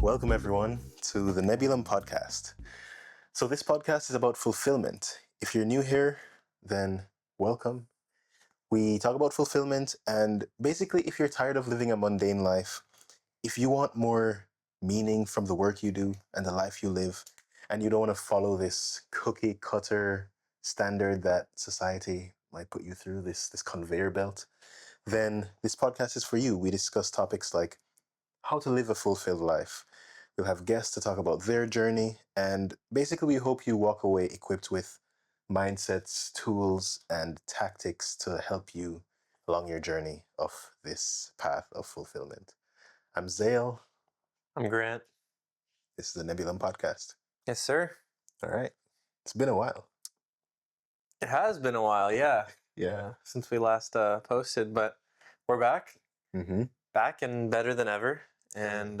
Welcome, everyone, to the Nebulum podcast. So this podcast is about fulfillment. If you're new here, then welcome. We talk about fulfillment, and basically, if you're tired of living a mundane life, if you want more meaning from the work you do and the life you live, and you don't want to follow this cookie cutter standard that society might put you through, this conveyor belt, then this podcast is for you. We discuss topics like how to live a fulfilled life. We'll have guests to talk about their journey, and basically we hope you walk away equipped with mindsets, tools, and tactics to help you along your journey of this path of fulfillment. I'm Zail. I'm Grant. This is the Nebulum podcast. Yes, sir. All right. It's been a while. It has been a while, yeah. Yeah. Since we last posted, but we're back. Mm-hmm. Back and better than ever. And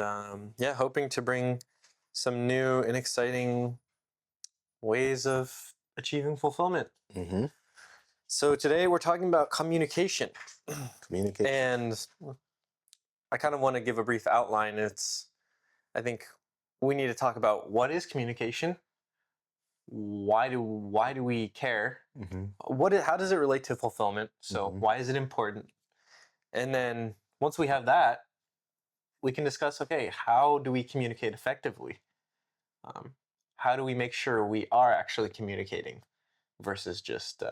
hoping to bring some new and exciting ways of achieving fulfillment. Mm-hmm. So today we're talking about communication. Communication. And I kind of want to give a brief outline. I think we need to talk about what is communication. Why do we care? Mm-hmm. How does it relate to fulfillment? So why is it important? And then once we have that, we can discuss, okay, how do we communicate effectively? How do we make sure we are actually communicating versus just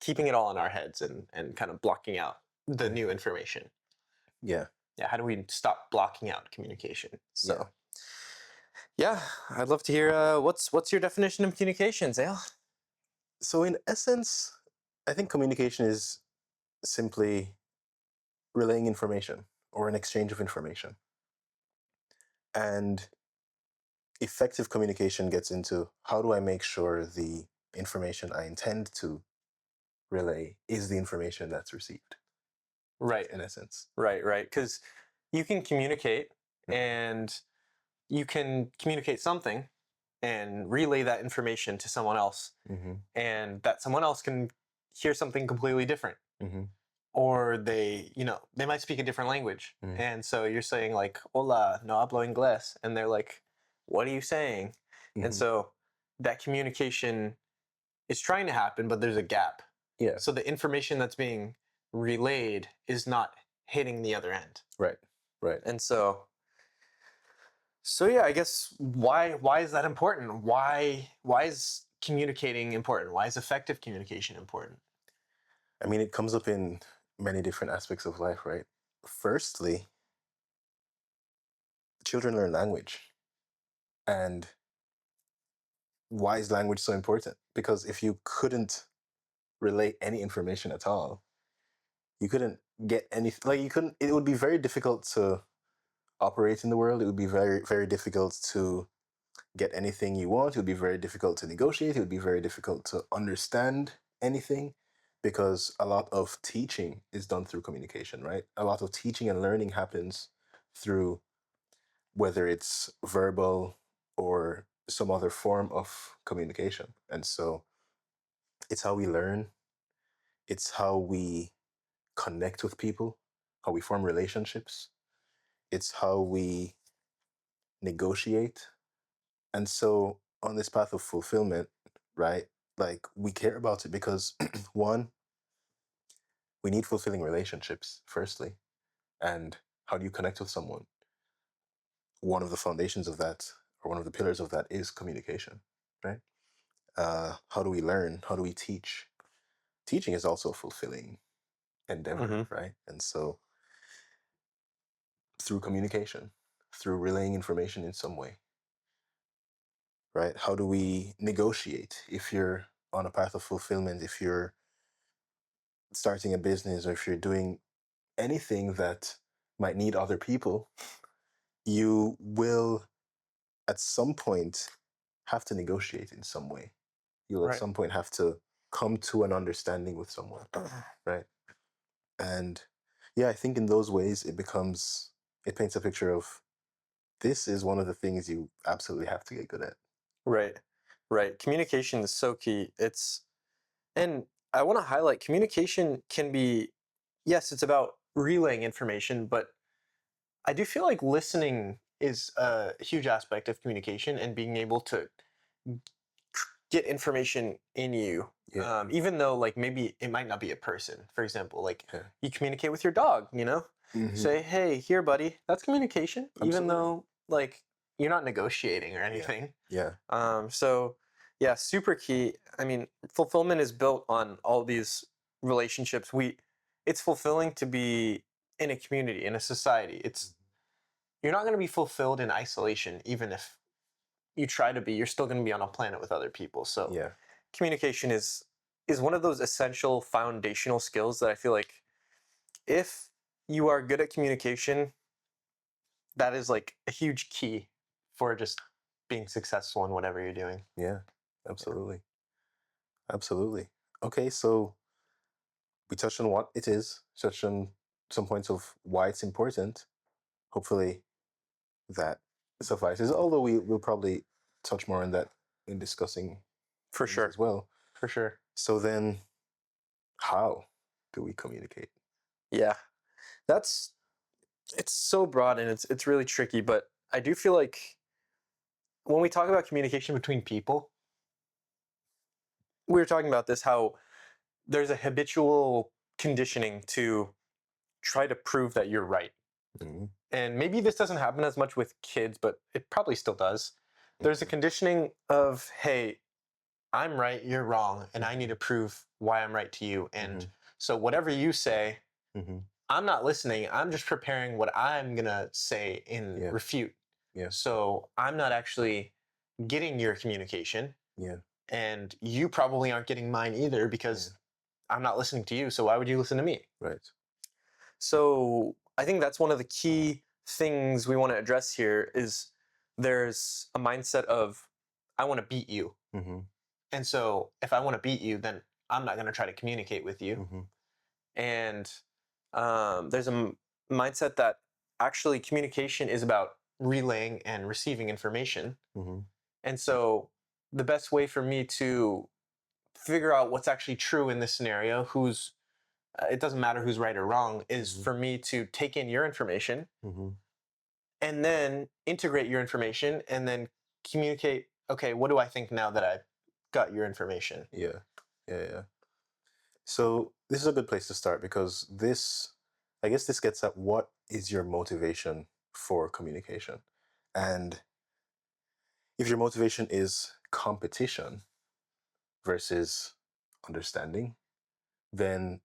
keeping it all in our heads and kind of blocking out the new information? Yeah. Yeah, how do we stop blocking out communication? So, yeah, I'd love to hear what's your definition of communication, Zail? So in essence, I think communication is simply relaying information or an exchange of information. And effective communication gets into how do I make sure the information I intend to relay is the information that's received. Right. In essence. Right. Because you can communicate and you can communicate something and relay that information to someone else. Mm-hmm. And that someone else can hear something completely different. Mm-hmm. Or they might speak a different language. Mm-hmm. And so you're saying like, hola, no hablo inglés. And they're like, what are you saying? Mm-hmm. And so that communication is trying to happen, but there's a gap. Yeah. So the information that's being relayed is not hitting the other end. Right. And so yeah, I guess why is that important? Why is communicating important? Why is effective communication important? I mean, it comes up in many different aspects of life, right? Firstly, children learn language. And why is language so important? Because if you couldn't relay any information at all, you couldn't get anything. It would be very difficult to operate in the world. It would be very, very difficult to get anything you want. It would be very difficult to negotiate. It would be very difficult to understand anything, because a lot of teaching is done through communication, right? A lot of teaching and learning happens through, whether it's verbal or some other form of communication. And so it's how we learn. It's how we connect with people, how we form relationships. It's how we negotiate. And so on this path of fulfillment, right, like we care about it because one, we need fulfilling relationships, firstly. And how do you connect with someone? One of the foundations of that, or one of the pillars of that, is communication, right? How do we learn? How do we teach? Teaching is also a fulfilling endeavor, right? And so through communication, through relaying information in some way, right? How do we negotiate? If you're on a path of fulfillment, if you're starting a business, or if you're doing anything that might need other people, you will at some point have to negotiate in some way. You'll at some point have to come to an understanding with someone, right? And yeah, I think in those ways it paints a picture of, this is one of the things you absolutely have to get good at. Right. Communication is so key. It's And I want to highlight communication can be, yes, it's about relaying information, but I do feel like listening is a huge aspect of communication and being able to get information in you. Yeah. Even though like maybe it might not be a person. For example, like Yeah. you communicate with your dog, Mhm. say, hey, here, buddy. That's communication, even Absolutely. though like you're not negotiating or Yeah. anything. Yeah. So yeah, super key. I mean, fulfillment is built on all these relationships. It's fulfilling to be in a community, in a society. You're not going to be fulfilled in isolation, even if you try to be. You're still going to be on a planet with other people. So Yeah. communication is one of those essential foundational skills that I feel like if you are good at communication, that is like a huge key for just being successful in whatever you're doing. Yeah. Absolutely. Absolutely. Okay, so we touched on what it is, touched on some points of why it's important. Hopefully that suffices. Although we will probably touch more on that in discussing For things sure. as well. For sure. So then, how do we communicate? Yeah. That's it's so broad and it's really tricky, but I do feel like when we talk about communication between people, we were talking about this how there's a habitual conditioning to try to prove that you're right. Mhm. And maybe this doesn't happen as much with kids, but it probably still does. There's a conditioning of, hey, I'm right, you're wrong, and I need to prove why I'm right to you. And so whatever you say, Mhm. I'm not listening. I'm just preparing what I'm going to say in Yeah. refute. Yeah. So I'm not actually getting your communication, Yeah. and you probably aren't getting mine either because I'm not listening to you. So why would you listen to me? Right. So I think that's one of the key things we want to address here is there's a mindset of I want to beat you. Mm-hmm. And so if I want to beat you, then I'm not going to try to communicate with you. Mm-hmm. And there's a mindset that actually communication is about relaying and receiving information. Mm-hmm. And so the best way for me to figure out what's actually true in this scenario, it doesn't matter who's right or wrong, is for me to take in your information Mm-hmm. and then integrate your information and then communicate, okay, what do I think now that I've got your information? Yeah. Yeah. Yeah. So this is a good place to start because I guess this gets at what is your motivation for communication. And if your motivation is competition versus understanding, then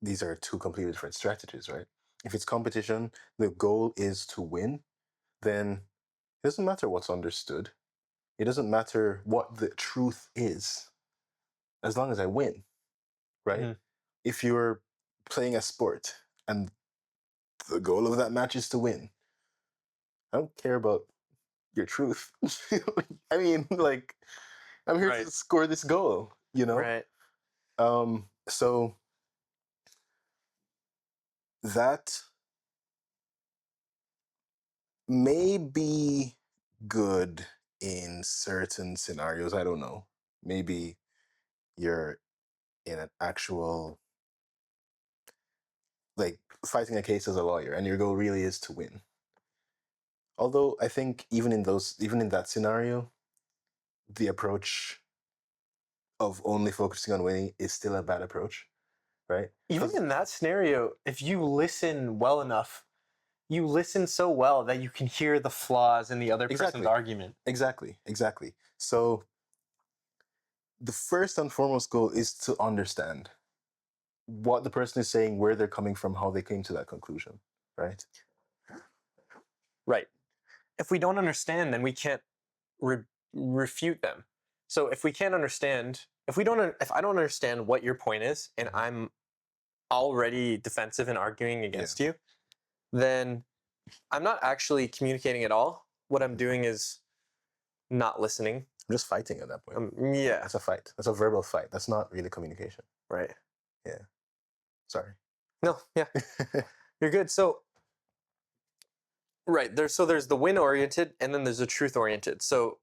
these are two completely different strategies, right? If it's competition, the goal is to win, then it doesn't matter what's understood. It doesn't matter what the truth is, as long as I win, right? Mm-hmm. If you're playing a sport and the goal of that match is to win, I don't care about your truth. I mean, like, I'm here Right. to score this goal, you know? Right. So that may be good in certain scenarios. I don't know. Maybe you're in an actual, like, fighting a case as a lawyer and your goal really is to win. Although I think even in that scenario, the approach of only focusing on winning is still a bad approach, right? Even 'Cause- in that scenario, if you listen well enough, you listen so well that you can hear the flaws in the other person's Exactly. argument. Exactly. So the first and foremost goal is to understand what the person is saying, where they're coming from, how they came to that conclusion, right? Right. If we don't understand, then we can't refute them. So if we can't understand, if I don't understand what your point is, and I'm already defensive and arguing against you, then I'm not actually communicating at all. What I'm doing is not listening. I'm just fighting at that point. Yeah. That's a fight. That's a verbal fight. That's not really communication. Right. Yeah. Sorry. No. Yeah. You're good. So right there's the win oriented and then there's the truth oriented. So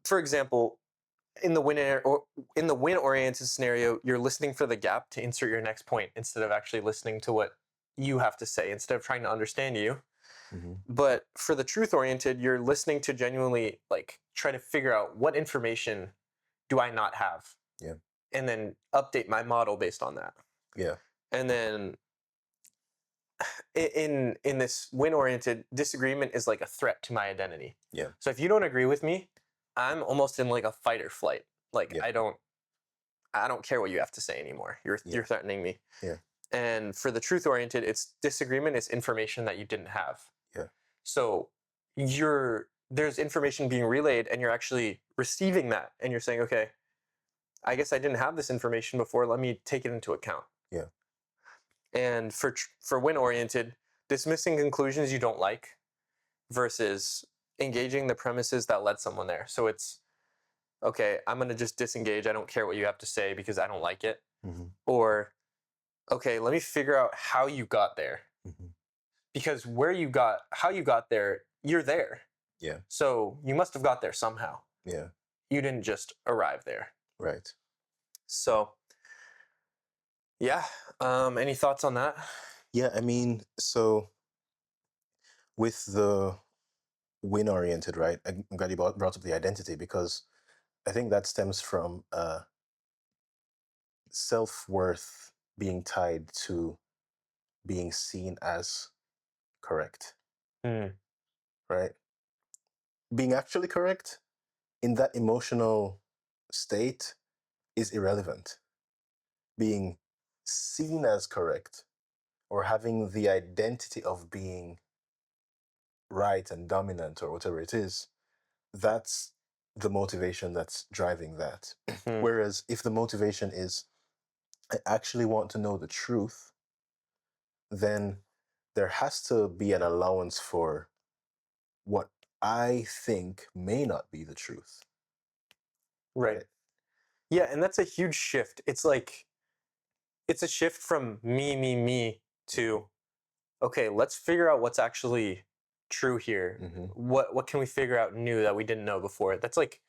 for example, in the win oriented scenario, you're listening for the gap to insert your next point instead of actually listening to what you have to say, instead of trying to understand you. But for the truth oriented, you're listening to genuinely like try to figure out what information do I not have. Yeah. And then update my model based on that. Yeah. And then in this win oriented, disagreement is like a threat to my identity. Yeah. So if you don't agree with me, I'm almost in like a fight or flight. Like Yeah. I don't care what you have to say anymore. You're threatening me. Yeah. And for the truth oriented, it's disagreement is information that you didn't have. Yeah. So there's information being relayed and you're actually receiving that and you're saying, okay, I guess I didn't have this information before. Let me take it into account. Yeah. And for win oriented, dismissing conclusions you don't like versus engaging the premises that led someone there. So it's, okay, I'm going to just disengage. I don't care what you have to say because I don't like it. Or, okay, let me figure out how you got there. Because how you got there, you're there. Yeah. So you must have got there somehow. Yeah. You didn't just arrive there. Right. So, yeah. Any thoughts on that? Yeah, I mean, so with the win-oriented, right? I'm glad you brought up the identity, because I think that stems from self-worth being tied to being seen as correct, right? Being actually correct in that emotional state is irrelevant. Being seen as correct, or having the identity of being right and dominant or whatever it is, that's the motivation that's driving that. Whereas if the motivation is, I actually want to know the truth, then there has to be an allowance for what I think may not be the truth. Right. Yeah, and that's a huge shift. It's like, it's a shift from me to, okay, let's figure out what's actually true here. What can we figure out new that we didn't know before? That's like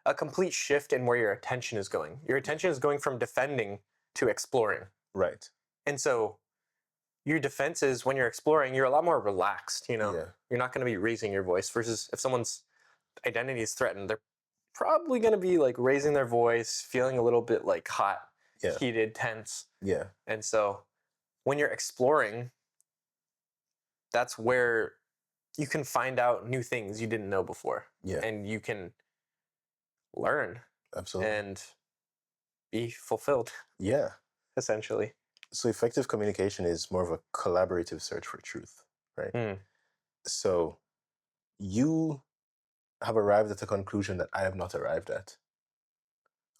a complete shift in where your attention is going. Your attention is going from defending to exploring. Right. And so your defenses, when you're exploring, you're a lot more relaxed, you know? Yeah. You're not going to be raising your voice, versus if someone's identity is threatened, they're probably going to be like raising their voice, feeling a little bit like hot, heated, tense. Yeah. And so when you're exploring, that's where you can find out new things you didn't know before. Yeah. And you can learn. Absolutely. And be fulfilled. Yeah. Essentially. So effective communication is more of a collaborative search for truth, right? So you have arrived at a conclusion that I have not arrived at.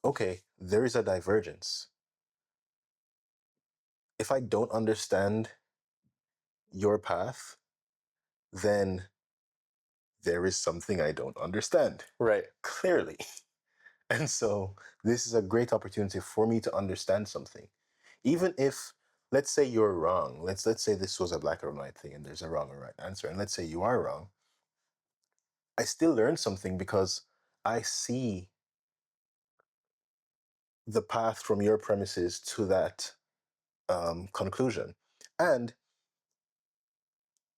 Okay, there is a divergence. If I don't understand your path, then there is something I don't understand. Right. Clearly. And so this is a great opportunity for me to understand something. Even if, let's say you're wrong. Let's say this was a black or white thing and there's a wrong or right answer. And let's say you are wrong. I still learned something because I see the path from your premises to that conclusion. And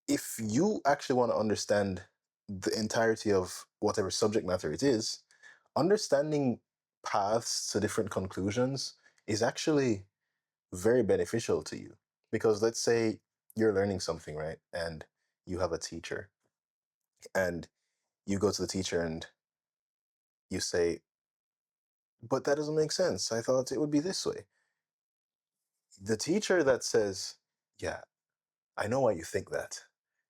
if you actually want to understand the entirety of whatever subject matter it is, understanding paths to different conclusions is actually very beneficial to you. Because let's say you're learning something, right? And you have a teacher. And you go to the teacher and you say, but that doesn't make sense. I thought it would be this way. The teacher that says, yeah, I know why you think that.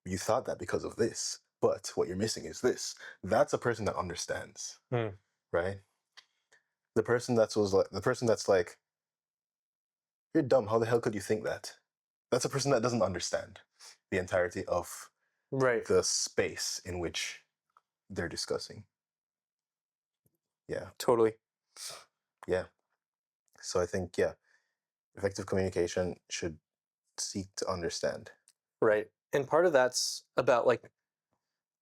You thought that because of this, but what you're missing is this. That's a person that understands, right? The person that's like, you're dumb. How the hell could you think that? That's a person that doesn't understand the entirety of the space in which they're discussing. Yeah. Totally. Yeah. So I think, effective communication should seek to understand. Right. And part of that's about like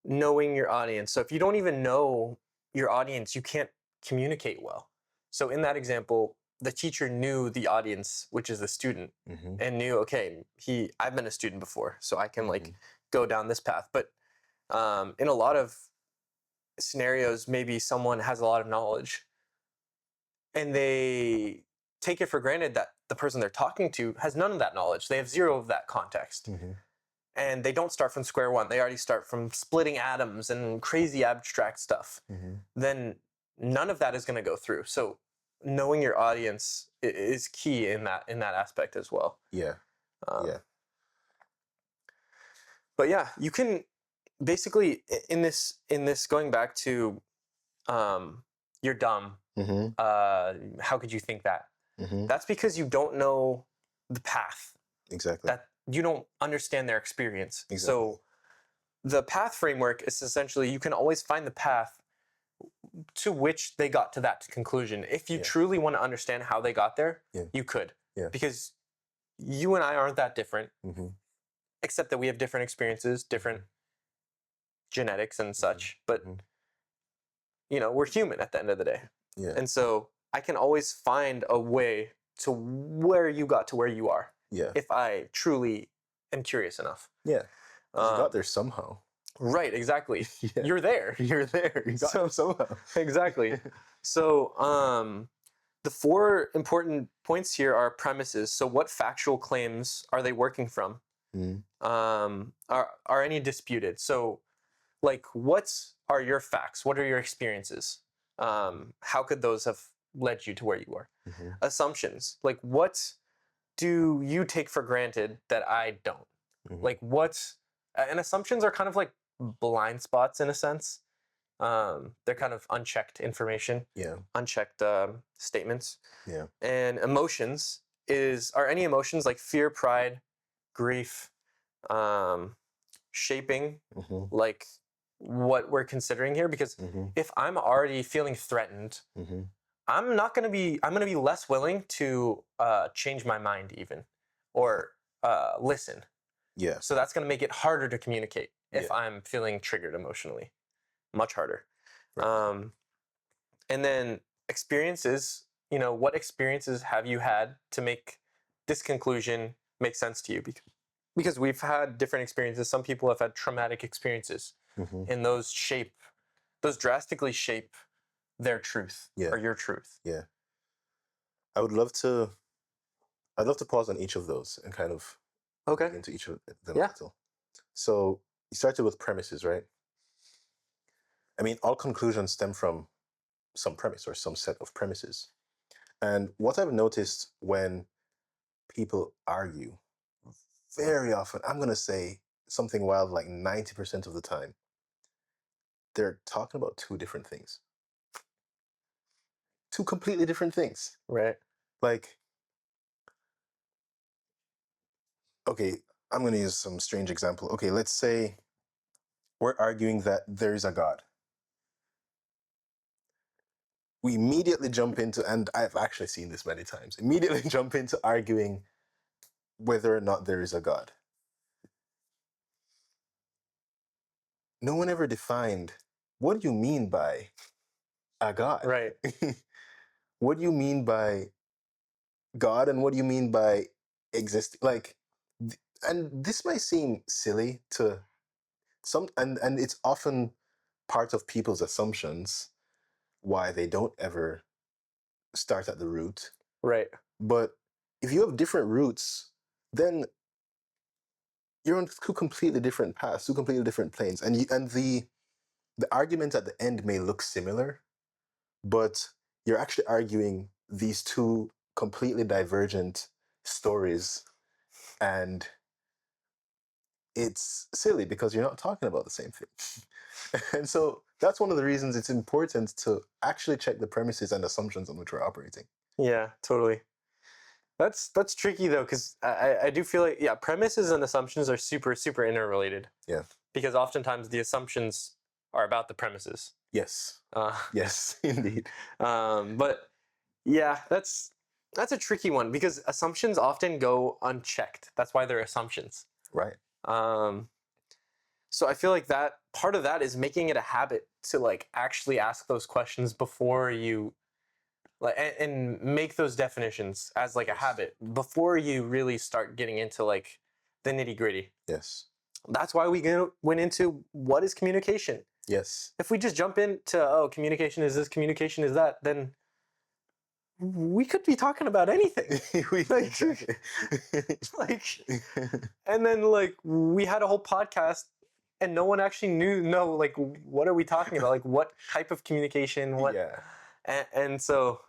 knowing your audience. So if you don't even know your audience, you can't communicate well. So in that example, the teacher knew the audience, which is the student, and knew, okay, I've been a student before, so I can like go down this path. But in a lot of scenarios, maybe someone has a lot of knowledge and they take it for granted that the person they're talking to has none of that knowledge. They have zero of that context. And they don't start from square one. They already start from splitting atoms and crazy abstract stuff. Then none of that is going to go through. So knowing your audience is key in that aspect as well. Yeah. But yeah, you can basically in this going back to you're dumb. How could you think that? That's because you don't know the path. Exactly. That you don't understand their experience. Exactly. So the path framework is essentially you can always find the path to which they got to that conclusion. If you truly want to understand how they got there, you could. Because you and I aren't that different, except that we have different experiences, different genetics and such. But you know, we're human at the end of the day. And so I can always find a way to where you got to where you are. If I truly am curious enough. You got there somehow. Right, exactly. You're there. You're there. You got there somehow. Exactly. So the 4 important points here are premises. So what factual claims are they working from? Are any disputed? So like, what are your facts? What are your experiences? How could those have led you to where you are? Assumptions. Like, what do you take for granted that I don't? Like, what? And assumptions are kind of like blind spots in a sense. They're kind of unchecked information. Unchecked statements. And emotions are any emotions like fear, pride, grief, shaping, like what we're considering here. Because if I'm already feeling threatened, I'm going to be less willing to change my mind even, or listen. So that's going to make it harder to communicate if I'm feeling triggered emotionally. Much harder. And then experiences, you know, what experiences have you had to make this conclusion make sense to you? Because we've had different experiences. Some people have had traumatic experiences, and those drastically shape their truth or your truth. I'd love to pause on each of those and kind of get into each of them a little. So you started with premises, right? I mean, all conclusions stem from some premise or some set of premises. And what I've noticed when people argue, very often, I'm going to say something wild, like 90% of the time, they're talking about 2 different things. 2 completely different things. Right. Like, okay, I'm going to use some strange example. Okay, let's say we're arguing that there is a God. We immediately jump into, and I've actually seen this many times, immediately jump into arguing whether or not there is a God. No one ever defined, what do you mean by a God? Right. What do you mean by God, and what do you mean by existing? Like, and this might seem silly to some, and it's often part of people's assumptions why they don't ever start at the root. Right. But if you have different roots, then you're on 2 completely different paths, 2 completely different planes, and the argument at the end may look similar, but you're actually arguing these 2 completely divergent stories, and it's silly because you're not talking about the same thing. And so that's one of the reasons it's important to actually check the premises and assumptions on which we're operating. Yeah, totally. That's tricky though, because I do feel like, premises and assumptions are super, super interrelated. Because oftentimes the assumptions are about the premises. Yes. Yes, indeed. But yeah, that's a tricky one because assumptions often go unchecked. That's why they're assumptions. Right. So I feel like that part of that is making it a habit to like actually ask those questions before you like and make those definitions as like a habit before you really start getting into like the nitty gritty. Yes. That's why we went into what is communication. Yes. If we just jump into, oh, communication is this, communication is that, then we could be talking about anything. Exactly. Like, and then like we had a whole podcast and no one actually no, like, what are we talking about? Like, what type of communication? What? Yeah. And so,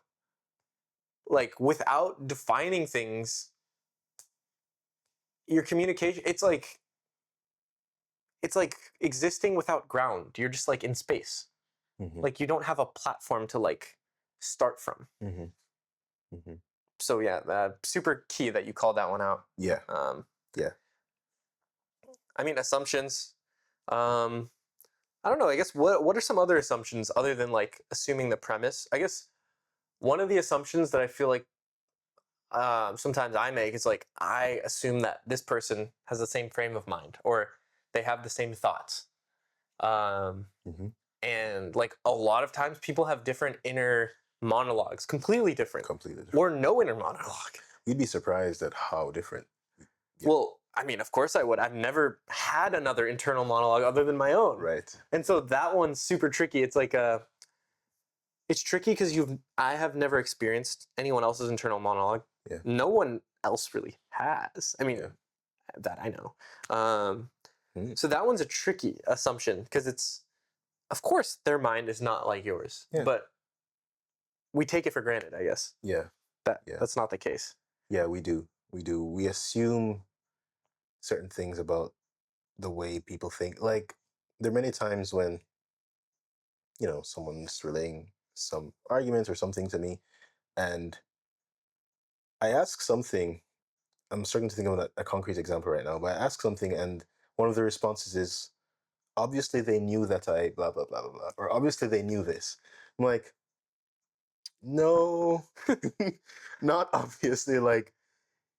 like, without defining things, your communication, it's like existing without ground. You're just like in space. Mm-hmm. Like you don't have a platform to like start from. Mm-hmm. Mm-hmm. So yeah, super key that you called that one out. Yeah. Yeah. I mean, assumptions. I don't know. I guess what are some other assumptions other than like assuming the premise? I guess one of the assumptions that I feel like sometimes I make is like I assume that this person has the same frame of mind or they have the same thoughts. Mm-hmm. And like a lot of times people have different inner monologues, completely different. Completely different. Or no inner monologue. You'd be surprised at how different. Yeah. Well, I mean, of course I would. I've never had another internal monologue other than my own. Right. And so that one's super tricky. It's like it's tricky because I have never experienced anyone else's internal monologue. Yeah. No one else really has. I mean, Yeah. that I know. So that one's a tricky assumption because it's, of course, their mind is not like yours, but we take it for granted, I guess. Yeah. That's not the case. Yeah, we do. We assume certain things about the way people think. Like, there are many times when, someone's relaying some arguments or something to me, and I ask something. I'm starting to think of a concrete example right now, but I ask something, and one of the responses is, obviously they knew that I blah, blah, blah, blah, blah, or obviously they knew this. I'm like, no, not obviously. Like,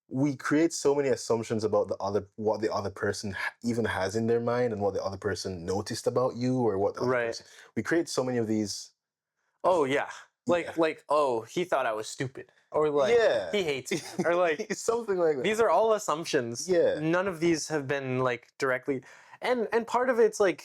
we create so many assumptions about what the other person even has in their mind and what the other person noticed about you or what the other person, we create so many of these. Oh yeah. Like, oh, he thought I was stupid. Or like, he hates me. Or like, something like that. These are all assumptions. Yeah. None of these have been like directly, and part of it's like,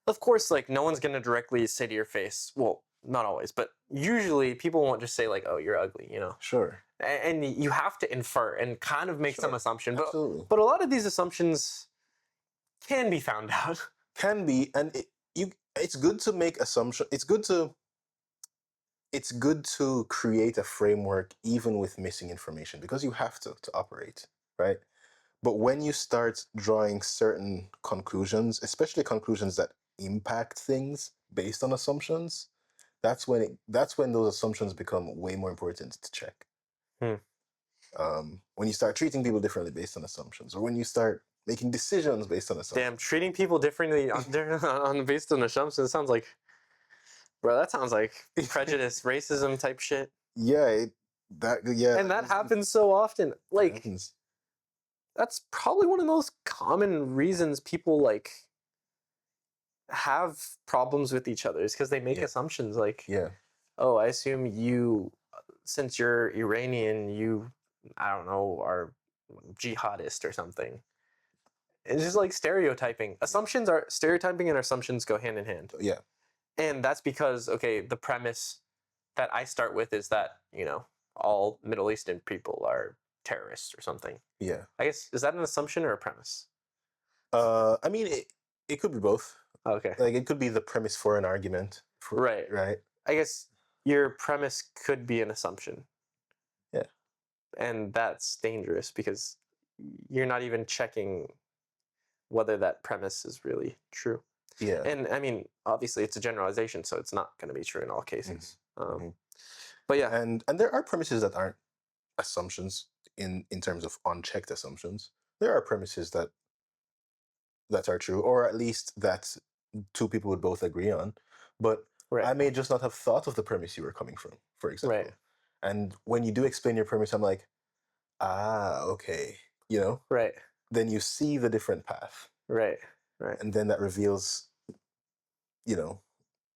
of course, like no one's gonna directly say to your face, well, not always, but usually people won't just say like, oh, you're ugly, Sure. And you have to infer and kind of make some assumption. Absolutely. But a lot of these assumptions can be found out. Can be, and it's good to make assumptions. It's good to create a framework even with missing information because you have to operate, right? But when you start drawing certain conclusions, especially conclusions that impact things based on assumptions, that's when those assumptions become way more important to check. When you start treating people differently based on assumptions, or when you start making decisions based on assumptions. Damn, treating people differently based on assumptions sounds like, bro, that sounds like prejudice, racism type shit. Yeah, and that happens so often. Like, that's probably one of the most common reasons people like have problems with each other is because they make assumptions. Like, oh, I assume you, since you're Iranian, you, I don't know, are jihadist or something. It's just like stereotyping. Stereotyping and assumptions go hand in hand. Yeah. And that's because, okay, the premise that I start with is that, all Middle Eastern people are terrorists or something. Yeah. I guess, is that an assumption or a premise? I mean, it could be both. Okay. Like, it could be the premise for an argument. Right. Right. I guess your premise could be an assumption. Yeah. And that's dangerous because you're not even checking whether that premise is really true. Yeah. And I mean, obviously it's a generalization, so it's not going to be true in all cases. But yeah. And there are premises that aren't assumptions in terms of unchecked assumptions. There are premises that are true, or at least that two people would both agree on. But I may just not have thought of the premise you were coming from, for example. Right. And when you do explain your premise, I'm like, okay, Right. Then you see the different path. Right. Right. And then that reveals,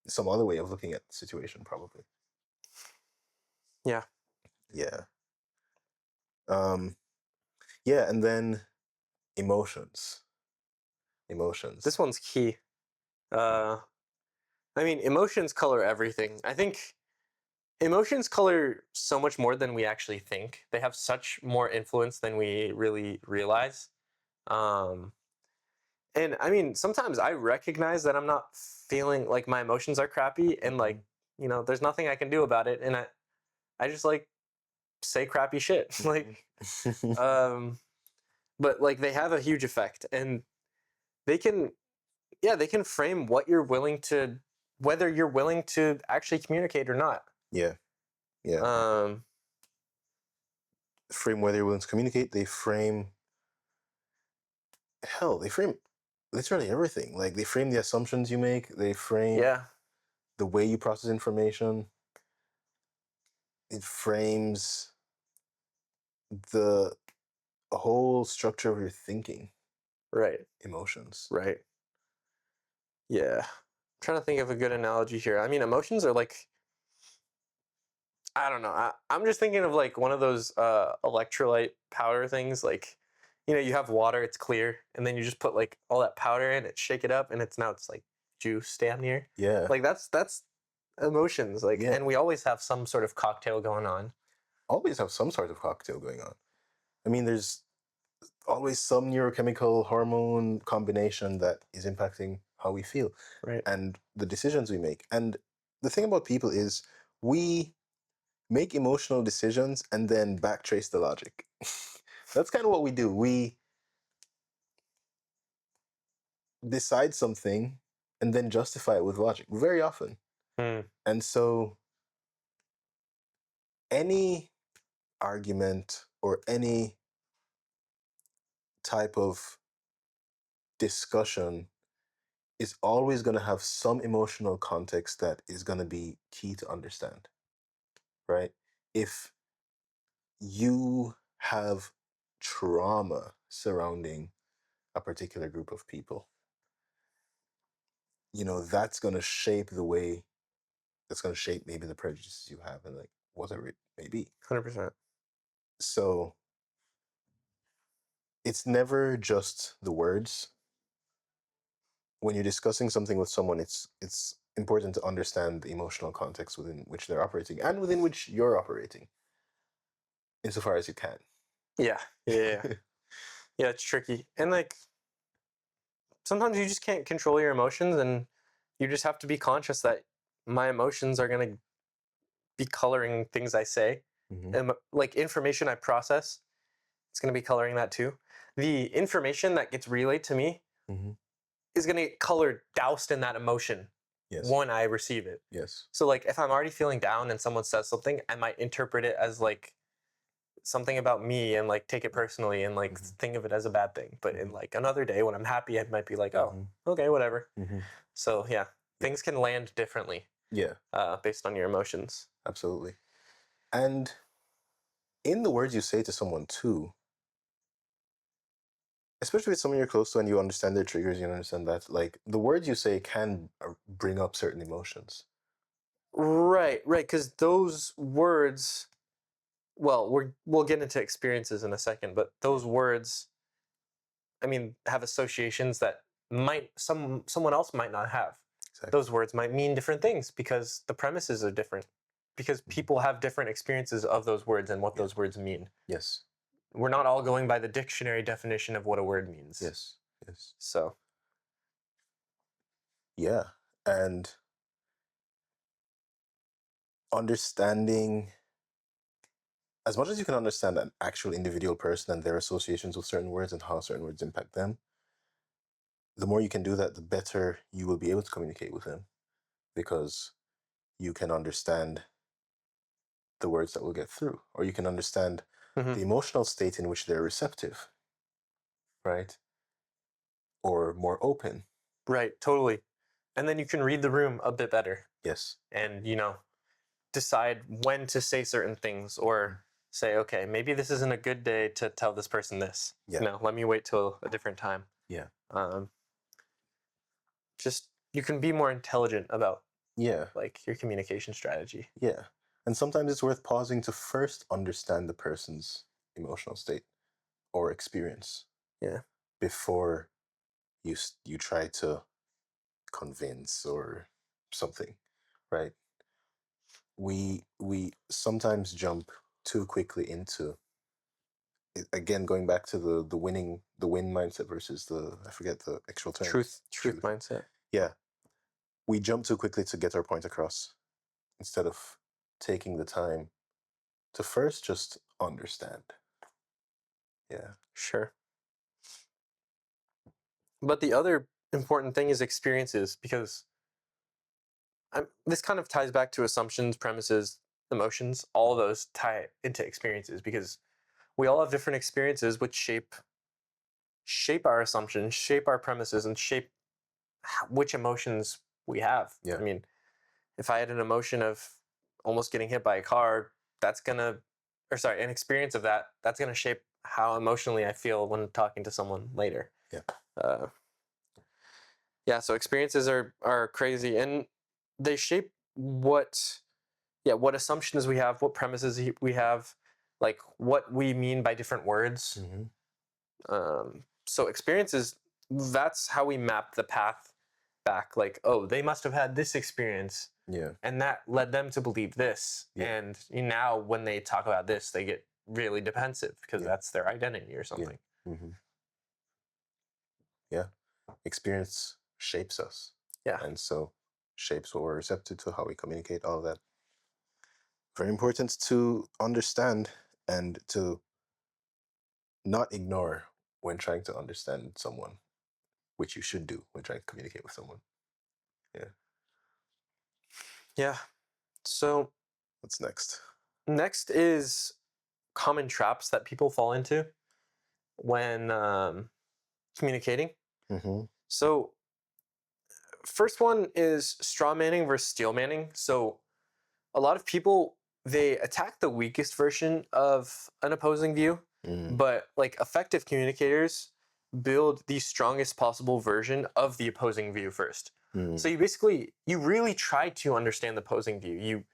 some other way of looking at the situation, probably. Yeah. Yeah. Yeah, and then emotions. This one's key. Emotions color everything. I think emotions color so much more than we actually think. They have such more influence than we really realize. Um, and sometimes I recognize that I'm not feeling like my emotions are crappy, and there's nothing I can do about it. And I just like say crappy shit. Um, but like they have a huge effect, and they can, yeah, they can frame whether you're willing to actually communicate or not. Yeah. Frame whether you're willing to communicate. They frame literally everything. Like they frame the assumptions you make. They frame Yeah. the way you process information. It frames the whole structure of your thinking. Right. Emotions. Right. Yeah. I'm trying to think of a good analogy here. I mean, emotions are like, I don't know. I'm just thinking of like one of those electrolyte powder things. Like, you have water, it's clear, and then you just put like all that powder in it, shake it up, and it's like juice damn near. Yeah. Like that's emotions. Like, Yeah. and we always have some sort of cocktail going on. Always have some sort of cocktail going on. I mean, there's always some neurochemical hormone combination that is impacting how we feel, Right. and the decisions we make. And the thing about people is we make emotional decisions and then backtrace the logic. That's kind of what we do. We decide something and then justify it with logic very often. And so any argument or any type of discussion is always going to have some emotional context that is going to be key to understand, right? If you have trauma surrounding a particular group of people, that's going to shape maybe the prejudices you have and like whatever it may be. 100%. So it's never just the words. When you're discussing something with someone, it's important to understand the emotional context within which they're operating and within which you're operating, insofar as you can. Yeah. Yeah. Yeah, it's tricky. And like sometimes you just can't control your emotions, and you just have to be conscious that my emotions are going to be coloring things I say. And like information I process, it's going to be coloring that too. The information that gets relayed to me is going to get colored, doused in that emotion when I receive it. Yes. So like if I'm already feeling down and someone says something, I might interpret it as like something about me and like take it personally and like think of it as a bad thing. But in like another day when I'm happy, I might be like, oh, okay, whatever. So yeah, things can land differently. Yeah. Based on your emotions. Absolutely. And in the words you say to someone too, especially with someone you're close to and you understand their triggers, you understand that like the words you say can bring up certain emotions. Right. Because those words, well, we'll get into experiences in a second, but those words, have associations that someone else might not have. Exactly. Those words might mean different things because the premises are different. Because people have different experiences of those words and what those words mean. Yes. We're not all going by the dictionary definition of what a word means. Yes. So. Yeah. And understanding, as much as you can understand an actual individual person and their associations with certain words and how certain words impact them, the more you can do that, the better you will be able to communicate with them, because you can understand the words that will get through, or you can understand the emotional state in which they're receptive, right? Or more open. Right, totally. And then you can read the room a bit better. Yes. And, decide when to say certain things, or say, okay, maybe this isn't a good day to tell this person this. Yeah. Let me wait till a different time. Yeah. just you can be more intelligent about Yeah. like your communication strategy. Yeah. And sometimes it's worth pausing to first understand the person's emotional state or experience Yeah. before you try to convince or something, right? We sometimes jump too quickly into again, going back to the win mindset versus the, I forget the actual term. Truth mindset. Yeah. We jump too quickly to get our point across instead of taking the time to first just understand. Yeah. Sure. But the other important thing is experiences, because this kind of ties back to assumptions, premises, emotions. All of those tie into experiences, because we all have different experiences which shape our assumptions, shape our premises, and shape which emotions we have. Yeah. I mean, if I had an emotion of almost getting hit by a car, that's gonna, or sorry, an experience of that's gonna shape how emotionally I feel when talking to someone later. Yeah. Uh, yeah. So experiences are crazy, and they shape what assumptions we have, what premises we have, like what we mean by different words. So experiences, that's how we map the path back. Like, oh, they must have had this experience, Yeah. and that led them to believe this. Yeah. And now when they talk about this, they get really defensive because Yeah. that's their identity or something. Yeah. Experience shapes us. Yeah. And so shapes what we're receptive to, how we communicate, all of that. Very important to understand and to not ignore when trying to understand someone, which you should do when trying to communicate with someone. Yeah. Yeah. So What's next? next is common traps that people fall into when communicating. So first one is straw manning versus steel manning. So a lot of people, they attack the weakest version of an opposing view, but like effective communicators build the strongest possible version of the opposing view first. So you really try to understand the opposing view.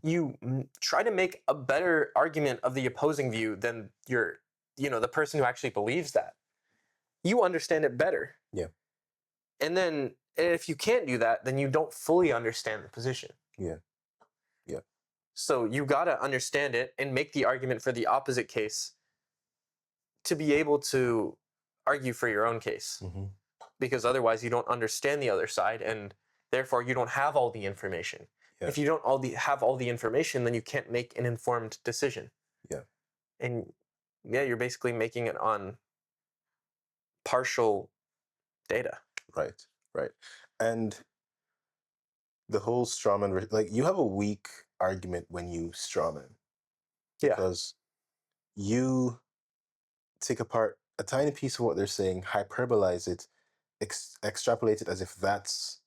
You try to make a better argument of the opposing view than the person who actually believes that. You understand it better. Yeah. And then if you can't do that, then you don't fully understand the position. Yeah. Yeah. So you got to understand it and make the argument for the opposite case to be able to argue for your own case. Because otherwise you don't understand the other side, and therefore you don't have all the information. Yeah. If you don't have all the information, then you can't make an informed decision. Yeah. And yeah, you're basically making it on partial data. Right. Right. And the whole strawman, like, you have a weak argument when you strawman. Yeah. Because you take apart a tiny piece of what they're saying, hyperbolize it, extrapolate it as if that's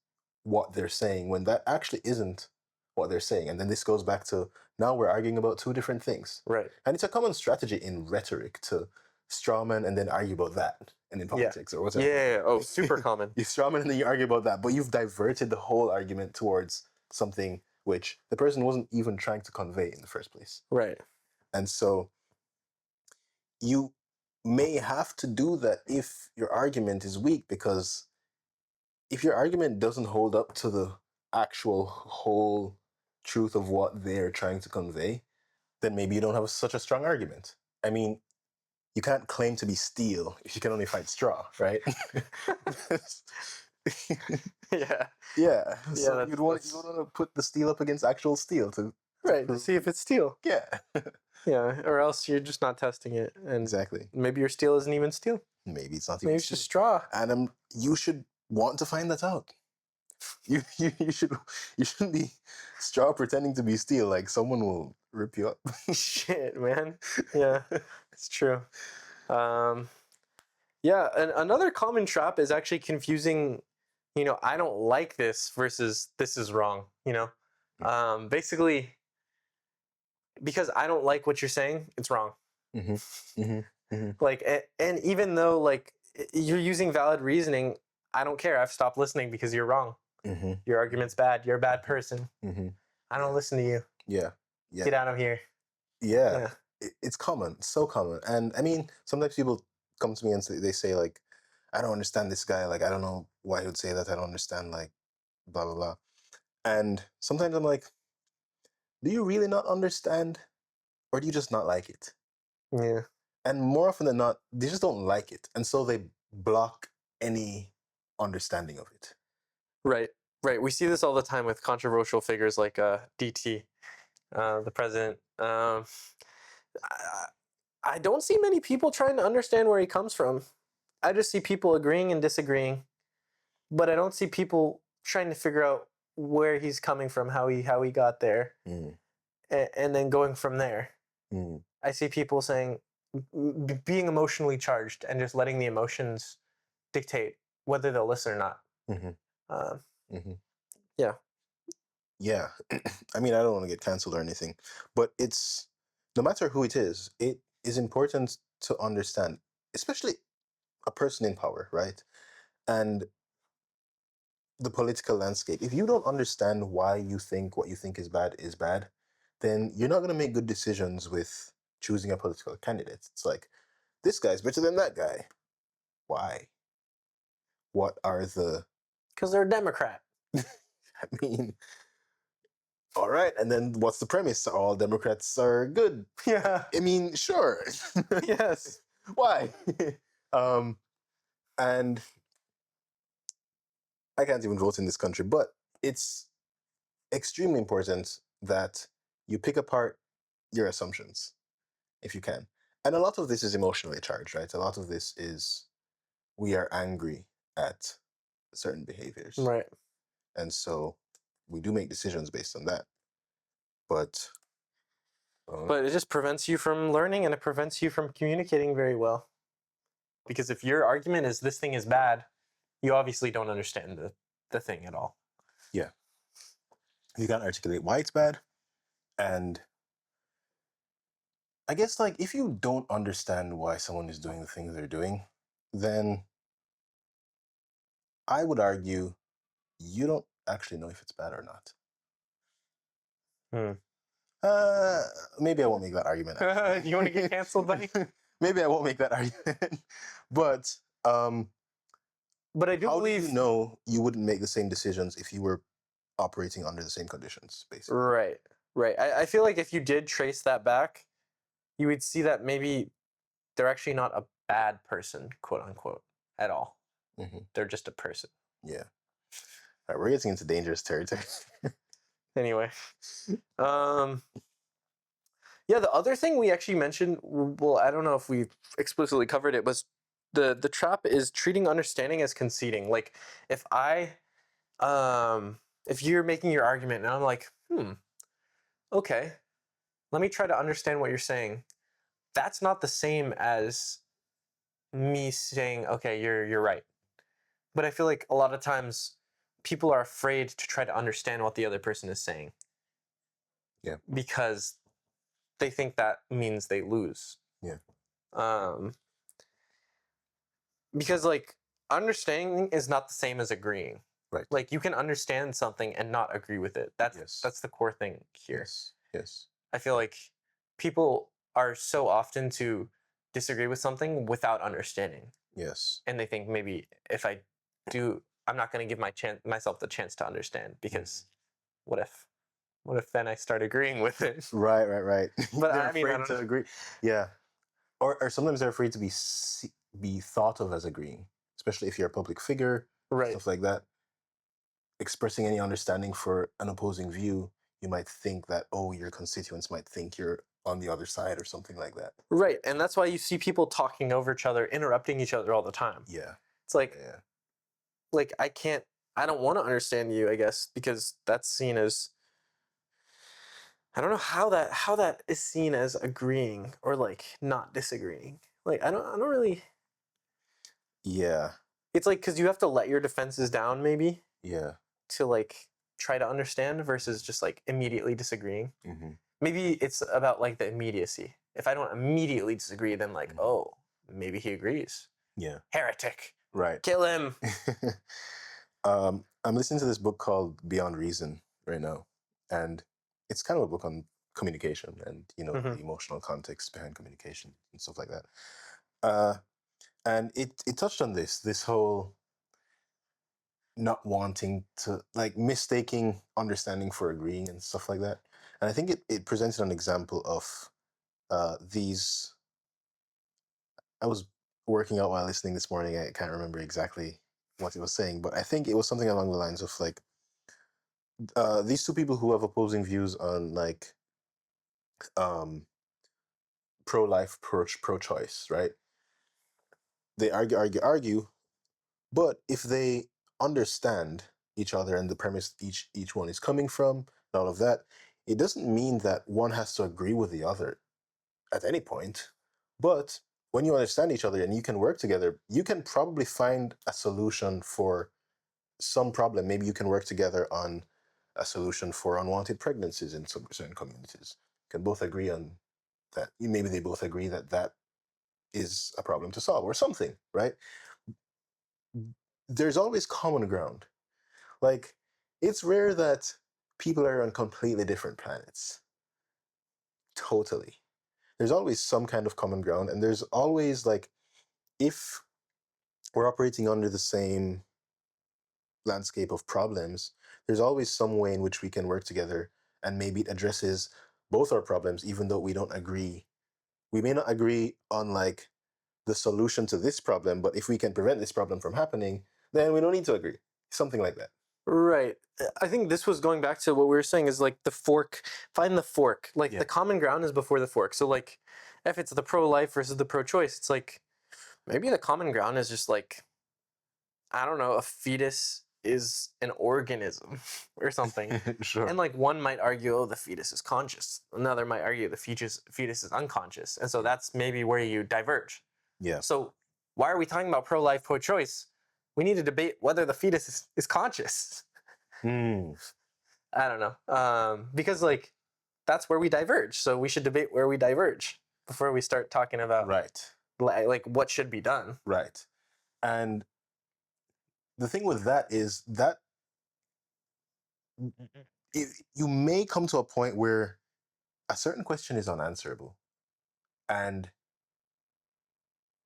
what they're saying, when that actually isn't what they're saying. And then this goes back to, now we're arguing about two different things. Right. And it's a common strategy in rhetoric to strawman and then argue about that. And in politics or whatever. Yeah. Oh, super common. You strawman and then you argue about that, but you've diverted the whole argument towards something which the person wasn't even trying to convey in the first place. Right. And so you may have to do that if your argument is weak, because if your argument doesn't hold up to the actual whole truth of what they're trying to convey, then maybe you don't have such a strong argument. I mean, you can't claim to be steel if you can only fight straw, right? Yeah. Yeah. So Yeah, you'd want to put the steel up against actual steel to see if it's steel. Yeah. Yeah, or else you're just not testing it, and Exactly. maybe your steel isn't even steel. Maybe it's not Maybe even it's steel. just straw. And you should want to find that out. You shouldn't be straw pretending to be steel. Like, someone will rip you up. Shit, man. Yeah, it's true. Yeah, and another common trap is actually confusing, I don't like this versus this is wrong, basically, because I don't like what you're saying, it's wrong. Like, and even though, like, you're using valid reasoning, I don't care. I've stopped listening because you're wrong. Your argument's bad. You're a bad person. I don't listen to you. Yeah. Get out of here. Yeah. It's common, so common. And I mean, sometimes people come to me and they say like, I don't understand this guy. Like, I don't know why he would say that. I don't understand, like, blah, blah, blah. And sometimes I'm like, do you really not understand? Or do you just not like it? Yeah. And more often than not, they just don't like it. And so they block any understanding of it. Right. We see this all the time with controversial figures like DT, the president. I don't see many people trying to understand where he comes from. I just see people agreeing and disagreeing, but I don't see people trying to figure out where he's coming from, how he got there, and then going from there. I see people saying being emotionally charged and just letting the emotions dictate whether they'll listen or not. Yeah. Yeah. I mean, I don't want to get canceled or anything, but no matter who it is important to understand, especially a person in power, right? And the political landscape. If you don't understand why you think what you think is bad, then you're not going to make good decisions with choosing a political candidate. It's like, this guy's better than that guy. Why? What are the... Because they're a Democrat. I mean, all right. And then what's the premise? All Democrats are good. Yeah. I mean, sure. Yes. Why? And I can't even vote in this country, but it's extremely important that you pick apart your assumptions if you can. And a lot of this is emotionally charged, right? A lot of this is we are angry at certain behaviors. Right. And so we do make decisions based on that. But it just prevents you from learning, and it prevents you from communicating very well. Because if your argument is this thing is bad, you obviously don't understand the thing at all. Yeah. You can't articulate why it's bad. And I guess, like, if you don't understand why someone is doing the things they're doing, then I would argue you don't actually know if it's bad or not. Maybe I won't make that argument. You want to get canceled, buddy? Maybe I won't make that argument. But I do believe... do you know you wouldn't make the same decisions if you were operating under the same conditions, basically? Right. I feel like if you did trace that back, you would see that maybe they're actually not a bad person, quote unquote, at all. They're just a person. Yeah. All right, we're getting into dangerous territory. Anyway. Yeah, the other thing we actually mentioned, well, I don't know if we explicitly covered it, was the trap is treating understanding as conceding. Like, if you're making your argument and I'm like, okay, let me try to understand what you're saying. That's not the same as me saying, okay, you're right. But I feel like a lot of times people are afraid to try to understand what the other person is saying. Yeah. Because they think that means they lose. Yeah. Because, like, understanding is not the same as agreeing. Right. Like, you can understand something and not agree with it. That's the core thing here. Yes. I feel like people are so often to disagree with something without understanding. Yes. And they think maybe if I do, I'm not going to give myself the chance to understand, because what if then I start agreeing with it? Right. But they're I mean, afraid to agree. Yeah. Or sometimes they're afraid to be thought of as agreeing, especially if you're a public figure, right. Stuff like that. Expressing any understanding for an opposing view, you might think that, your constituents might think you're on the other side or something like that. Right, and that's why you see people talking over each other, interrupting each other all the time. Yeah. It's like, like, I don't want to understand you, I guess, because that's seen as, I don't know how that is seen as agreeing or, like, not disagreeing. Like, I don't really. Yeah. It's like, because you have to let your defenses down, maybe. Yeah. To, like, try to understand versus just, like, immediately disagreeing. Maybe it's about, like, the immediacy. If I don't immediately disagree, then, like, maybe he agrees. Yeah. Heretic. Right. Kill him. I'm listening to this book called Beyond Reason right now, and it's kind of a book on communication and Mhm. the emotional context behind communication and stuff like that. Uh, and it touched on this whole not wanting to, like, mistaking understanding for agreeing and stuff like that. And I think it presented an example of these. I was working out while listening this morning. I can't remember exactly what it was saying, but I think it was something along the lines of like these two people who have opposing views on like um, pro-life, pro-choice, right? They argue, but if they understand each other and the premise each one is coming from and all of that, it doesn't mean that one has to agree with the other at any point. But when you understand each other and you can work together, you can probably find a solution for some problem. Maybe you can work together on a solution for unwanted pregnancies in some certain communities. Can both agree on that. Maybe they both agree that that is a problem to solve or something, right? There's always common ground. Like, it's rare that people are on completely different planets. Totally. There's always some kind of common ground, and there's always, like, if we're operating under the same landscape of problems, there's always some way in which we can work together, and maybe it addresses both our problems, even though we don't agree. We may not agree on like the solution to this problem, but if we can prevent this problem from happening, then we don't need to agree. Something like that. Right. I think this was going back to what we were saying is like the fork. Find the fork. Like Yeah. the common ground is before the fork. So like if it's the pro-life versus the pro-choice, it's like maybe the common ground is just like, I don't know, a fetus is an organism or something. Sure. And like one might argue, oh, the fetus is conscious. Another might argue the fetus is unconscious. And so that's maybe where you diverge. Yeah. So why are we talking about pro-life, pro-choice? We need to debate whether the fetus is conscious. Hmm. I don't know. Because like that's where we diverge. So we should debate where we diverge before we start talking about Right. like what should be done. Right. And the thing with that is that you may come to a point where a certain question is unanswerable, and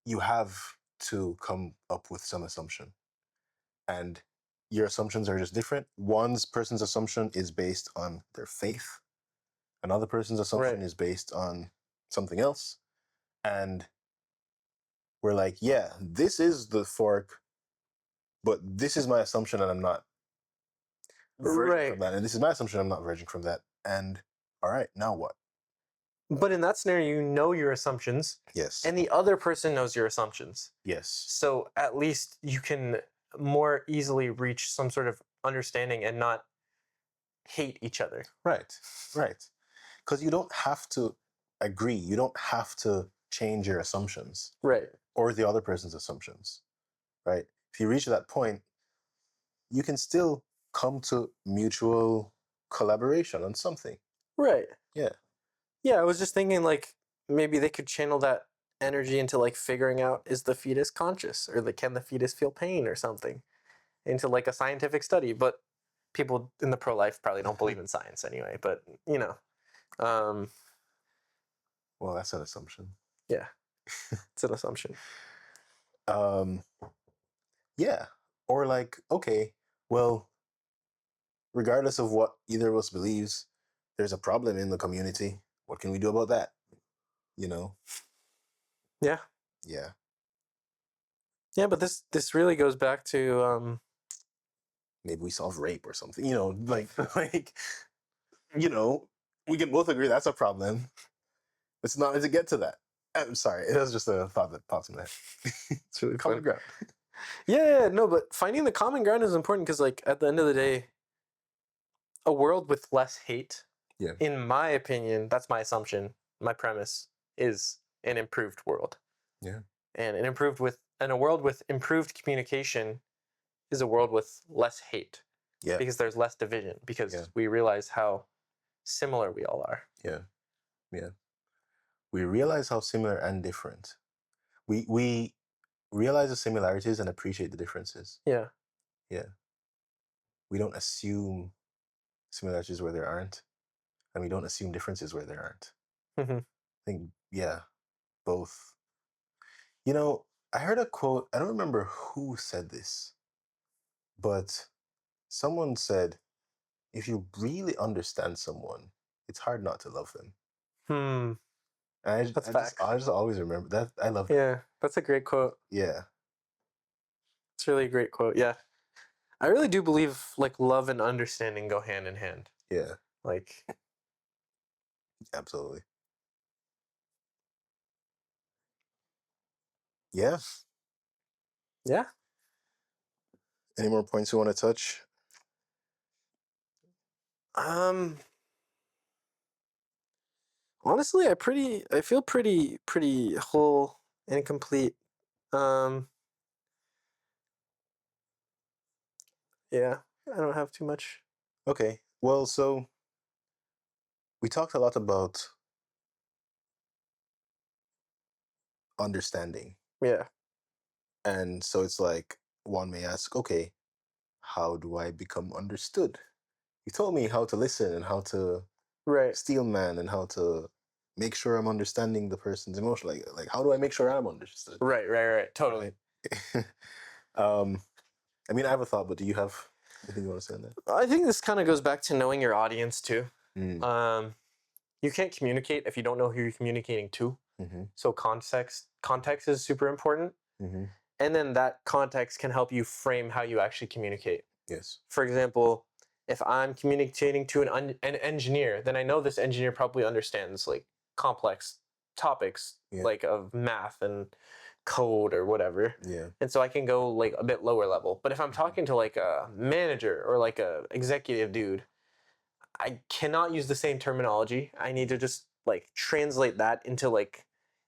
you have to come up with some assumption, and your assumptions are just different. One person's assumption is based on their faith, another person's assumption Right. is based on something else, and we're like, yeah, this is the fork, but this is my assumption and I'm not verging Right. from that, and this is my assumption, I'm not verging from that. And all right, now what? But in that scenario, you know your assumptions, Yes. and the other person knows your assumptions. Yes. So at least you can more easily reach some sort of understanding and not hate each other. Right. Right. Because you don't have to agree. You don't have to change your assumptions Right. or the other person's assumptions. Right. If you reach that point, you can still come to mutual collaboration on something. Right. Yeah. Yeah, I was just thinking like maybe they could channel that energy into like figuring out is the fetus conscious or like can the fetus feel pain or something into like a scientific study. But people in the pro-life probably don't believe in science anyway. But you know, um, Well, that's an assumption. yeah, it's an assumption. Um, yeah. Or like, okay, well, regardless of what either of us believes, there's a problem in the community. What can we do about that? You know? Yeah, Yeah. yeah, but this really goes back to Maybe we solve rape or something. Like like you know, we can both agree that's a problem. It's not to get to that. I'm sorry, it was just a thought that popped in my head. it's really Common fun. ground. Yeah, no, but finding the common ground is important because like at the end of the day, a world with less hate, Yeah. in my opinion, that's my assumption, my premise, is an improved world. Yeah. And a world with improved communication is a world with less hate. Yeah. Because there's less division, because Yeah. we realize how similar we all are. Yeah. Yeah. We realize how similar and different. We realize the similarities and appreciate the differences. Yeah. Yeah. We don't assume similarities where there aren't, and we don't assume differences where there aren't. Mm-hmm. I think, yeah, both. You know, I heard a quote, I don't remember who said this, but someone said, if you really understand someone, it's hard not to love them. Hmm. And That's facts. I just always remember that. I love that. Yeah, that's a great quote. Yeah. It's really a great quote. Yeah. I really do believe like love and understanding go hand in hand. Yeah. Like, Absolutely. Yeah. yeah. Any more points you want to touch? Honestly, I feel pretty whole and complete. Um, yeah, I don't have too much. Okay. Well, so we talked a lot about understanding. Yeah. And so it's like one may ask, okay, how do I become understood? You told me how to listen and how to Right. steel man and how to make sure I'm understanding the person's emotion. Like how do I make sure I'm understood? Right. Totally. Right? um, I mean, I have a thought, but do you have anything you want to say on that? I think this kind of goes back to knowing your audience too. Mm. You can't communicate if you don't know who you're communicating to. Mm-hmm. So context is super important. Mm-hmm. And then that context can help you frame how you actually communicate. Yes. For example, if I'm communicating to an engineer, then I know this engineer probably understands like complex topics like of math and code or whatever. Yeah. And so I can go like a bit lower level. But if I'm talking to like a manager or like a executive dude, I cannot use the same terminology. I need to just like translate that into like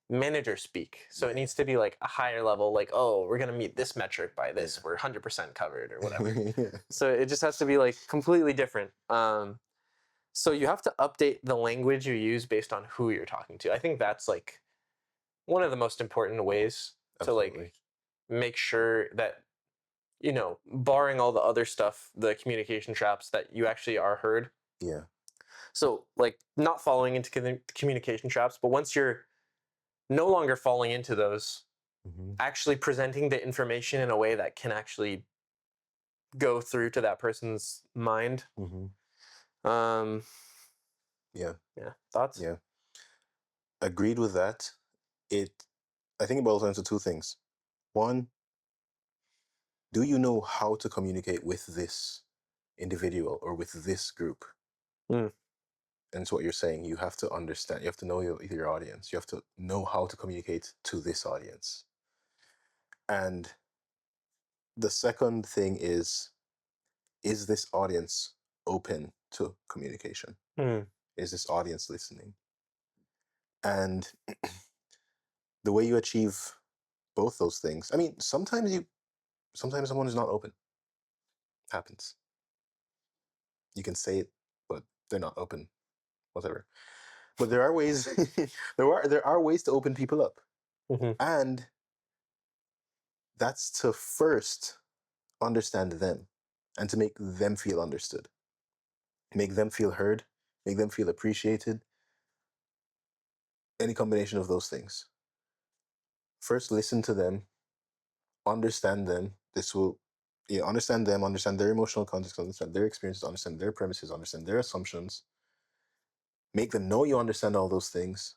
manager speak. So it needs to be like a higher level, like, oh, we're gonna meet this metric by this. We're 100% covered or whatever. So it just has to be like completely different. So you have to update the language you use based on who you're talking to. I think that's like one of the most important ways to like make sure that, you know, barring all the other stuff, the communication traps, that you actually are heard. Yeah. So like not falling into communication traps, but once you're no longer falling into those, actually presenting the information in a way that can actually go through to that person's mind. Yeah. Thoughts? Yeah. Agreed with that. I think it boils down to two things. One, do you know how to communicate with this individual or with this group? And it's what you're saying. You have to understand. You have to know your audience. You have to know how to communicate to this audience. And the second thing is this audience open to communication? Is this audience listening? And the way you achieve both those things, I mean, sometimes someone is not open. Happens. You can say it, but they're not open. Whatever. But there are ways. there are ways to open people up, and that's to first understand them, and to make them feel understood, make them feel heard, make them feel appreciated. Any combination of those things. First, listen to them, understand them. This will, understand them, understand their emotional context, understand their experiences, understand their premises, understand their assumptions. Make them know you understand all those things.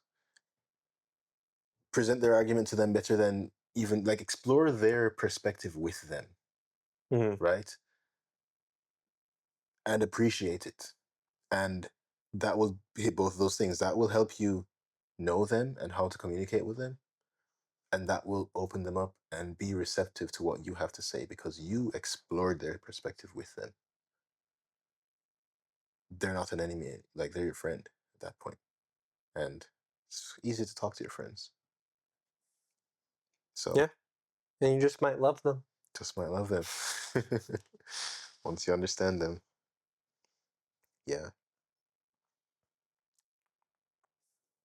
Present their argument to them better than even like explore their perspective with them, right? And appreciate it. And that will hit both of those things. That will help you know them and how to communicate with them. And that will open them up and be receptive to what you have to say because you explored their perspective with them. They're not an enemy, like they're your friend at that point. And it's easy to talk to your friends. So yeah, and you just might love them. Just might love them. Once you understand them. Yeah.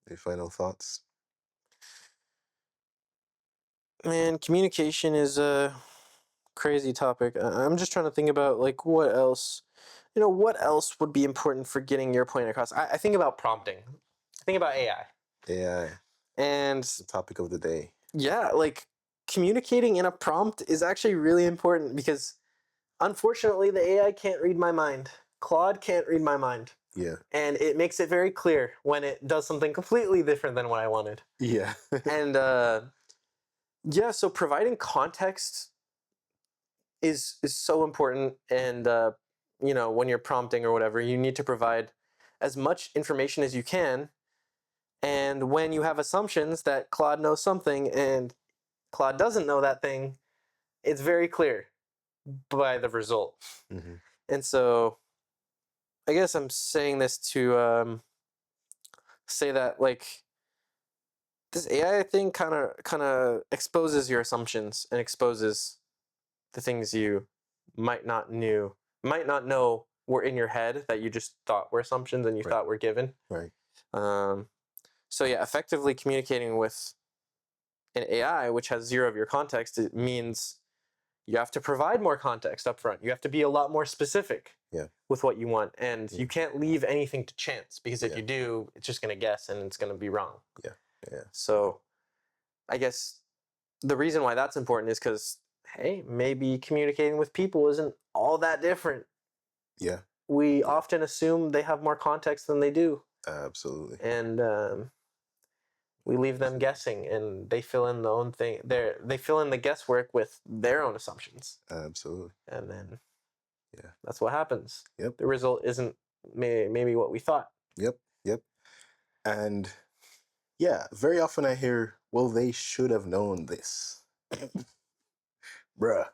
Any final thoughts? Man, communication is a crazy topic. I'm just trying to think about like what else, what else would be important for getting your point across. I think about prompting. I think about AI. AI, And the topic of the day. yeah, like communicating in a prompt is actually really important because unfortunately the AI can't read my mind. Claude can't read my mind. Yeah. And it makes it very clear when it does something completely different than what I wanted. Yeah. And yeah, so providing context is so important. And when you're prompting or whatever, you need to provide as much information as you can. And when you have assumptions that Claude knows something and Claude doesn't know that thing, it's very clear by the result. Mm-hmm. And so I guess I'm saying this to say that like this AI thing kind of exposes your assumptions and exposes the things you might not know were in your head that you just thought were assumptions and you Right. thought were given. Right. So yeah, effectively communicating with an AI which has zero of your context, it means you have to provide more context up front. You have to be a lot more specific Yeah. with what you want, and Yeah. you can't leave anything to chance because if Yeah. you do, it's just going to guess and it's going to be wrong. Yeah. Yeah. So I guess the reason why that's important is because, hey, maybe communicating with people isn't all that different. Yeah. We Yeah. often assume they have more context than they do, Absolutely. and we leave them guessing, and they fill in the own thing. They fill in the guesswork with their own assumptions, Absolutely. and then Yeah. that's what happens. Yep. The result isn't maybe what we thought. Yep. Yep. And yeah, very often I hear, well, they should have known this. Bruh.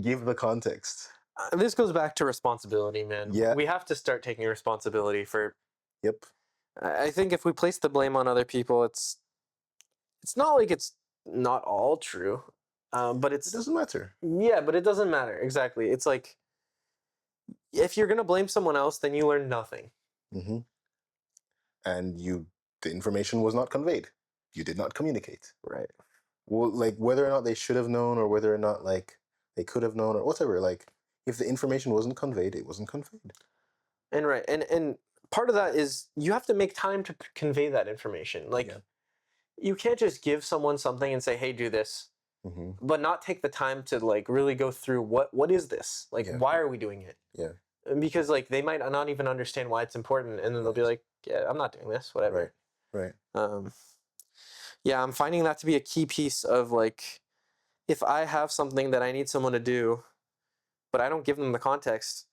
Give the context. This goes back to responsibility, man. Yeah. We have to start taking responsibility for. Yep. I think if we place the blame on other people, it's not like it's not all true, but It doesn't matter. yeah, but it doesn't matter exactly. It's like if you're gonna blame someone else, then you learn nothing. Mm-hmm. And the information was not conveyed. You did not communicate. Right. Well, like whether or not they should have known or whether or not like they could have known or whatever, like if the information wasn't conveyed, it wasn't conveyed. And right, and part of that is you have to make time to convey that information. Like Yeah. you can't just give someone something and say, "Hey, do this," Mm-hmm. but not take the time to like really go through what is this? Like, Yeah. why are we doing it? Yeah. Because like they might not even understand why it's important, and then they'll be like, "Yeah, I'm not doing this. Whatever." Right. Yeah, I'm finding that to be a key piece of like, if I have something that I need someone to do, but I don't give them the context,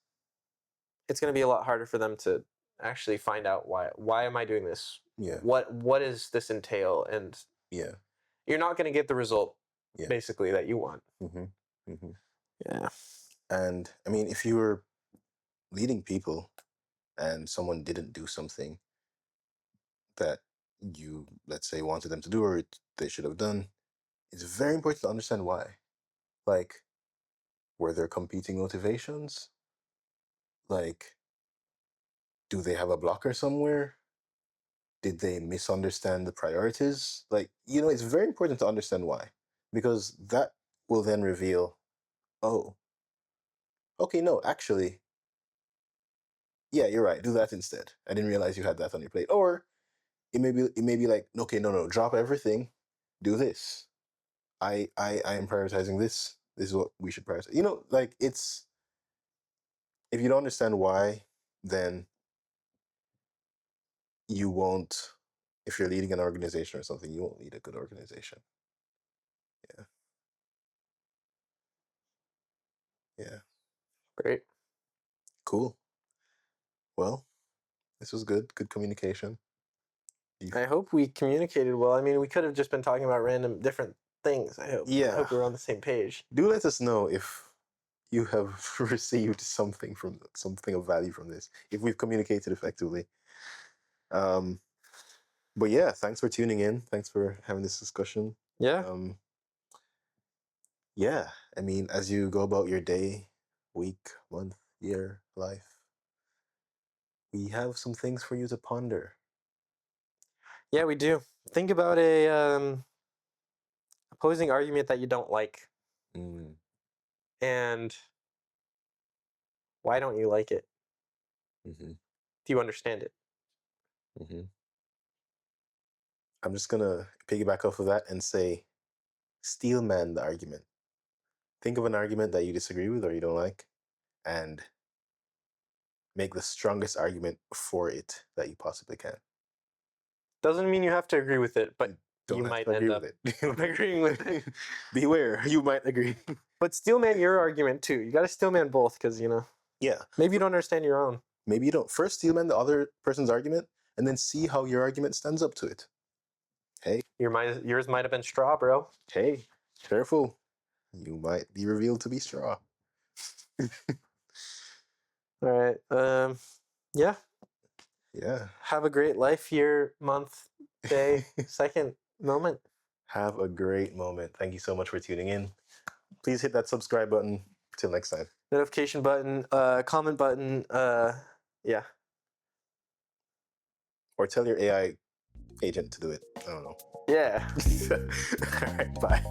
it's going to be a lot harder for them to actually find out why am I doing this? Yeah. What does this entail? And Yeah. you're not going to get the result Yeah. basically that you want. Mm-hmm. Mm-hmm. Yeah. And I mean, if you were leading people and someone didn't do something that you, let's say, wanted them to do or they should have done, it's very important to understand why. Like, were there competing motivations? Like, do they have a blocker somewhere? Did they misunderstand the priorities? Like, it's very important to understand why, because that will then reveal, oh, okay, no, actually, yeah, you're right. Do that instead. I didn't realize you had that on your plate. Or it may be like, okay, no, drop everything, do this. I am prioritizing this. This is what we should prioritize. Like it's if you don't understand why, then you won't. If you're leading an organization or something, you won't lead a good organization. Yeah. Yeah. Great. Cool. Well, this was good. Good communication. I hope we communicated well. I mean, we could have just been talking about random different things. I hope. Yeah. I hope we're on the same page. Do let us know if you have received something of value from this. If we've communicated effectively. But yeah, thanks for tuning in. Thanks for having this discussion. Yeah. Yeah, I mean, as you go about your day, week, month, year, life, we have some things for you to ponder. Yeah, we do. think about a opposing argument that you don't like, and why don't you like it? Mm-hmm. Do you understand it? Mm-hmm. I'm just gonna piggyback off of that and say, steelman the argument. Think of an argument that you disagree with or you don't like, and make the strongest argument for it that you possibly can. Doesn't mean you have to agree with it, but Don't you have might to agree end up with it. agreeing with it. Beware, you might agree. But steelman your argument too. You got to steelman both, because Yeah. maybe you don't understand your own. Maybe you don't. First steelman the other person's argument, and then see how your argument stands up to it. Hey. Yours might have been straw, bro. Hey, careful. You might be revealed to be straw. All right. Yeah. Yeah. Have a great life, year, month, day, second, moment. Have a great moment. Thank you so much for tuning in. Please hit that subscribe button. Till next time. Notification button, comment button, yeah. Or tell your AI agent to do it. I don't know. Yeah. All right, bye.